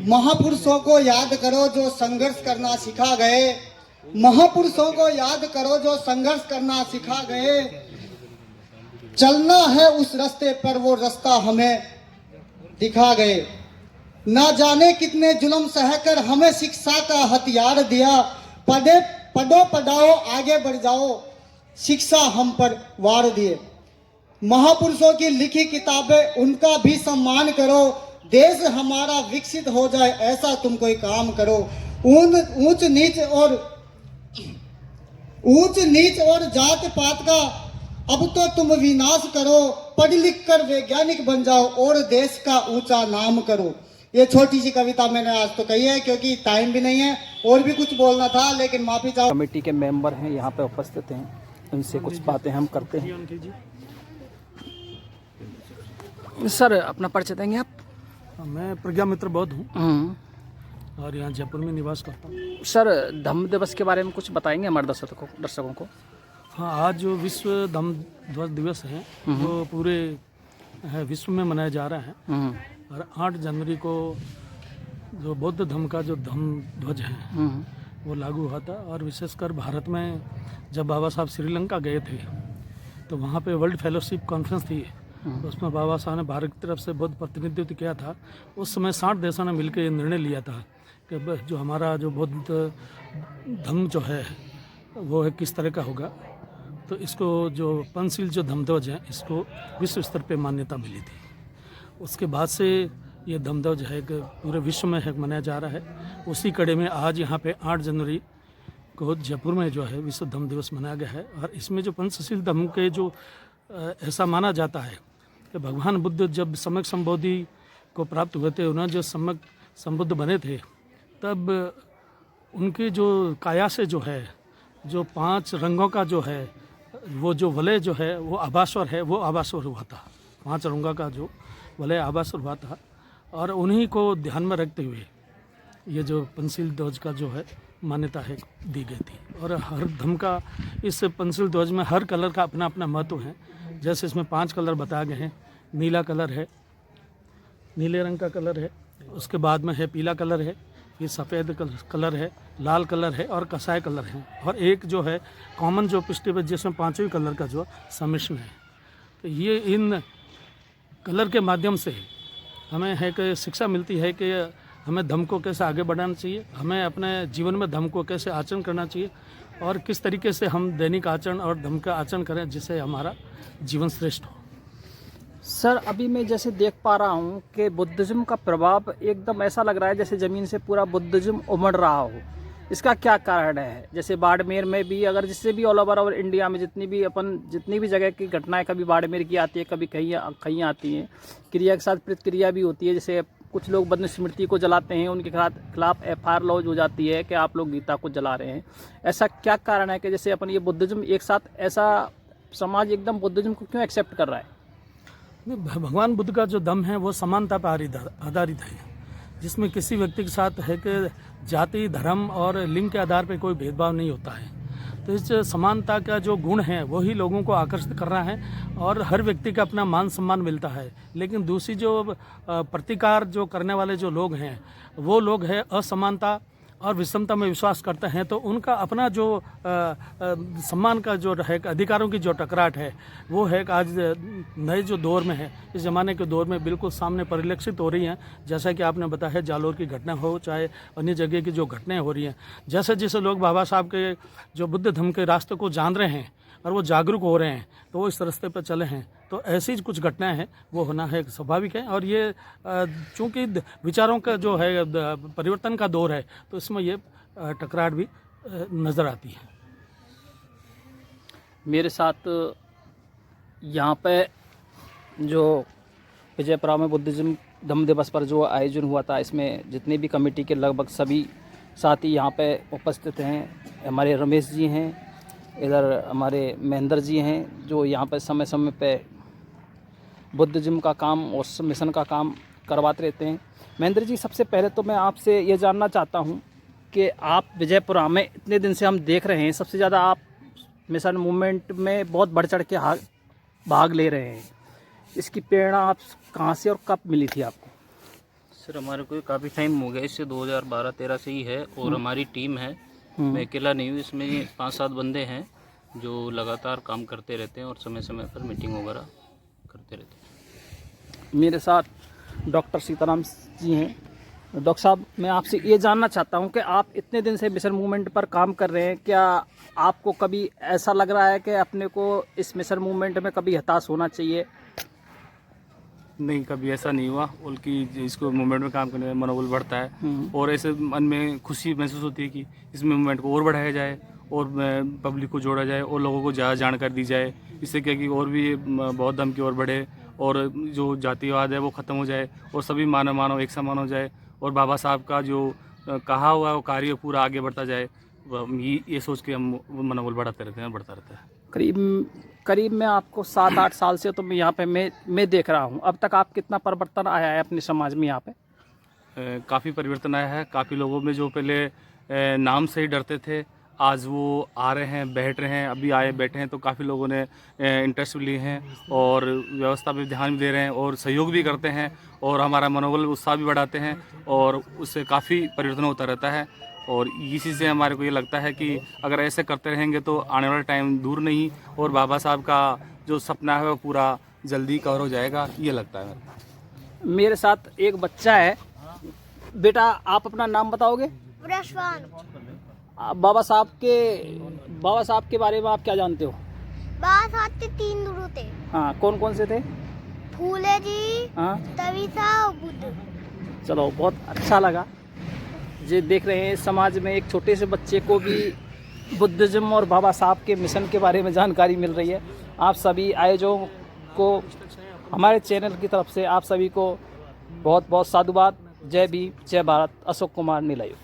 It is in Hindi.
महापुरुषों को याद करो जो संघर्ष करना सिखा गए, महापुरुषों को याद करो जो संघर्ष करना सिखा गए। चलना है उस रास्ते पर वो रास्ता हमें दिखा गए। ना जाने कितने जुल्म सहकर हमें शिक्षा का हथियार दिया। पढ़ो पढ़ाओ आगे बढ़ जाओ, शिक्षा हम पर वार दिए। महापुरुषों की लिखी किताबें उनका भी सम्मान करो। देश हमारा विकसित हो जाए ऐसा तुम कोई काम करो। ऊंच नीच और जात पात का अब तो तुम विनाश करो। पढ़ लिख कर वैज्ञानिक बन जाओ और देश का ऊंचा नाम करो। ये छोटी सी कविता मैंने आज तो कही है क्योंकि टाइम भी नहीं है, और भी कुछ बोलना था लेकिन माफी चाहो। कमेटी के मेंबर हैं यहाँ पे उपस्थित हैं, उनसे कुछ बातें हम करते हैं। सर अपना परिचय देंगे आप? मैं प्रज्ञा मित्र बौद्ध हूँ और यहाँ जयपुर में निवास करता हूँ। सर धम्म दिवस के बारे में कुछ बताएंगे हमारे दर्शकों को? हाँ, आज जो विश्व धम्म ध्वज दिवस है वो पूरे विश्व में मनाया जा रहा है। और 8 जनवरी को जो बौद्ध धर्म का जो धम्म ध्वज है वो लागू हुआ था। और विशेषकर भारत में जब बाबा साहब श्रीलंका गए थे तो वहाँ पे वर्ल्ड फेलोशिप कॉन्फ्रेंस थी, तो उसमें बाबा साहब ने भारत की तरफ से बहुत प्रतिनिधित्व किया था। उस समय 60 देशों ने मिलकर ये निर्णय लिया था कि जो हमारा जो बौद्ध धर्म जो है वो है किस तरह का होगा। तो इसको जो पंचशील जो धम्मध्वज है इसको विश्व स्तर पे मान्यता मिली थी। उसके बाद से ये धम्मध्वज है कि पूरे विश्व में है मनाया जा रहा है। उसी कड़ी में आज यहाँ पे 8 जनवरी को जयपुर में जो है विश्व धम्म दिवस मनाया गया है। और इसमें जो पंचशील धम्म के जो ऐसा माना जाता है कि भगवान बुद्ध जब सम्यक संबोधि को प्राप्त हुए थे, उन्होंने जो सम्यक संबुद्ध बने थे, तब उनकी जो काया से जो है जो 5 रंगों का जो है वो जो वलय जो है वो आभास्वर है, वो आभास्वर हुआ था। 5 रंगों का जो वलय आभास्वर हुआ था। और उन्हीं को ध्यान में रखते हुए ये जो पंचशील ध्वज का जो है मान्यता है दी गई थी। और हर धर्म का इस पंचशील ध्वज में हर कलर का अपना अपना महत्व है। जैसे इसमें 5 कलर बताए गए हैं। नीला कलर है, नीले रंग का कलर है, उसके बाद में है पीला कलर है, फिर सफ़ेद कलर है, लाल कलर है और कसाई कलर है। और एक जो है कॉमन जो पृष्ठ पे जिसमें 5वें कलर का जो सम्मिश्रण है। तो ये इन कलर के माध्यम से हमें है कि शिक्षा मिलती है कि हमें धर्म को कैसे आगे बढ़ाना चाहिए, हमें अपने जीवन में धर्म को कैसे आचरण करना चाहिए और किस तरीके से हम दैनिक आचरण और धर्म का आचरण करें जिससे हमारा जीवन श्रेष्ठ हो। सर अभी मैं जैसे देख पा रहा हूँ कि बुद्धिज्म का प्रभाव एकदम ऐसा लग रहा है जैसे ज़मीन से पूरा बुद्धिज्म उमड़ रहा हो। इसका क्या कारण है? जैसे बाड़मेर में भी, अगर जिससे भी ऑल ओवर इंडिया में जितनी भी जगह की घटनाएं कभी बाड़मेर की आती है, कभी कहीं आती हैं, क्रिया के साथ प्रतिक्रिया भी होती है। जैसे कुछ लोग बद्ध स्मृति को जलाते हैं, उनके खिलाफ FIR लॉन्च हो जाती है कि आप लोग गीता को जला रहे हैं। ऐसा क्या कारण है कि जैसे अपन ये बुद्धिज्म एक साथ, ऐसा समाज एकदम बुद्धिज्म को क्यों एक्सेप्ट कर रहा है? भगवान बुद्ध का जो धम्म है वो समानता पर आधारित है, जिसमें किसी व्यक्ति के साथ है कि जाति, धर्म और लिंग के आधार पर कोई भेदभाव नहीं होता है। तो इस समानता का जो गुण है वही लोगों को आकर्षित कर रहा है और हर व्यक्ति का अपना मान सम्मान मिलता है। लेकिन दूसरी जो प्रतिकार जो करने वाले जो लोग हैं वो लोग हैं असमानता और विषमता में विश्वास करते हैं। तो उनका अपना जो सम्मान का जो है, अधिकारों की जो टकराट है वो है कि आज नए जो दौर में है, इस ज़माने के दौर में बिल्कुल सामने परिलक्षित हो रही हैं। जैसा कि आपने बताया जालोर की घटना हो, चाहे अन्य जगह की जो घटनाएं हो रही हैं, जैसे जैसे लोग बाबा साहब के जो बुद्ध धर्म के रास्ते को जान रहे हैं और वो जागरूक हो रहे हैं तो वो इस रास्ते पर चले हैं। तो ऐसी कुछ घटनाएं हैं वो होना है स्वाभाविक है। और ये चूँकि विचारों का जो है परिवर्तन का दौर है तो इसमें ये टकराहट भी नज़र आती है। मेरे साथ यहाँ पे जो विजयपुरा में बुद्धिज्म धम्म दिवस पर जो आयोजन हुआ था, इसमें जितने भी कमेटी के लगभग सभी साथी यहाँ पे उपस्थित हैं। हमारे रमेश जी हैं, इधर हमारे महेंद्र जी हैं जो यहाँ पर समय समय पे बुद्धिज्म का काम और मिशन का काम करवाते रहते हैं। महेंद्र जी, सबसे पहले तो मैं आपसे ये जानना चाहता हूँ कि आप विजयपुरा में इतने दिन से हम देख रहे हैं, सबसे ज़्यादा आप मिशन मूवमेंट में बहुत बढ़ चढ़ के भाग ले रहे हैं। इसकी प्रेरणा आप कहाँ से और कब मिली थी आपको? सर हमारे को काफ़ी टाइम हो गया, इससे 2012-13 से ही है और हमारी टीम है। मैं अकेला नहीं हूँ, इसमें 5-7 बंदे हैं जो लगातार काम करते रहते हैं और समय समय पर मीटिंग वगैरह करते रहते हैं। मेरे साथ डॉक्टर सीताराम जी हैं। डॉक्टर साहब, मैं आपसे ये जानना चाहता हूँ कि आप इतने दिन से मिशन मूवमेंट पर काम कर रहे हैं, क्या आपको कभी ऐसा लग रहा है कि अपने को इस मिशन मूवमेंट में कभी हताश होना चाहिए? नहीं, कभी ऐसा नहीं हुआ, बल्कि इसको मूवमेंट में काम करने में मनोबल बढ़ता है और ऐसे मन में खुशी महसूस होती है कि इस मूवमेंट को और बढ़ाया जाए और पब्लिक को जोड़ा जाए और लोगों को ज़्यादा जानकारी दी जाए। इससे क्या कि और भी बौद्ध धर्म की ओर बढ़े और जो जातिवाद है वो ख़त्म हो जाए और सभी मानव एक समान हो जाए और बाबा साहब का जो कहा हुआ है वो कार्य पूरा आगे बढ़ता जाए। ये सोच के हम मनोबल बढ़ाते रहते हैं, बढ़ता रहता है। करीब मैं आपको 7-8 साल से तो मैं यहाँ पे मैं देख रहा हूँ। अब तक आप कितना परिवर्तन आया है अपने समाज में यहाँ पे? काफ़ी परिवर्तन आया है। काफ़ी लोगों में जो पहले नाम से ही डरते थे, आज वो आ रहे हैं, बैठ रहे हैं, अभी आए बैठे हैं, तो काफ़ी लोगों ने इंटरेस्ट लिए हैं और व्यवस्था पे ध्यान भी दे रहे हैं और सहयोग भी करते हैं और हमारा मनोबल उत्साह भी बढ़ाते हैं और उससे काफ़ी परिवर्तन होता रहता है। और इसी से हमारे को ये लगता है कि अगर ऐसे करते रहेंगे तो आने वाला टाइम दूर नहीं और बाबा साहब का जो सपना है वो पूरा जल्दी कवर हो जाएगा, ये लगता है। मेरे साथ एक बच्चा है। बेटा, आप अपना नाम बताओगे? बाबा साहब के बारे में आप क्या जानते हो? बाबा साहब के 3 गुरु थे। हाँ, कौन कौन से थे? फूले जी, हाँ, तविसा और बुद्ध। चलो, बहुत अच्छा लगा। ये देख रहे हैं, समाज में एक छोटे से बच्चे को भी बुद्धिज्म और बाबा साहब के मिशन के बारे में जानकारी मिल रही है। आप सभी आयोजकों को हमारे चैनल की तरफ से आप सभी को बहुत बहुत साधुवाद। जय भीम, जय भारत। अशोक कुमार निलय।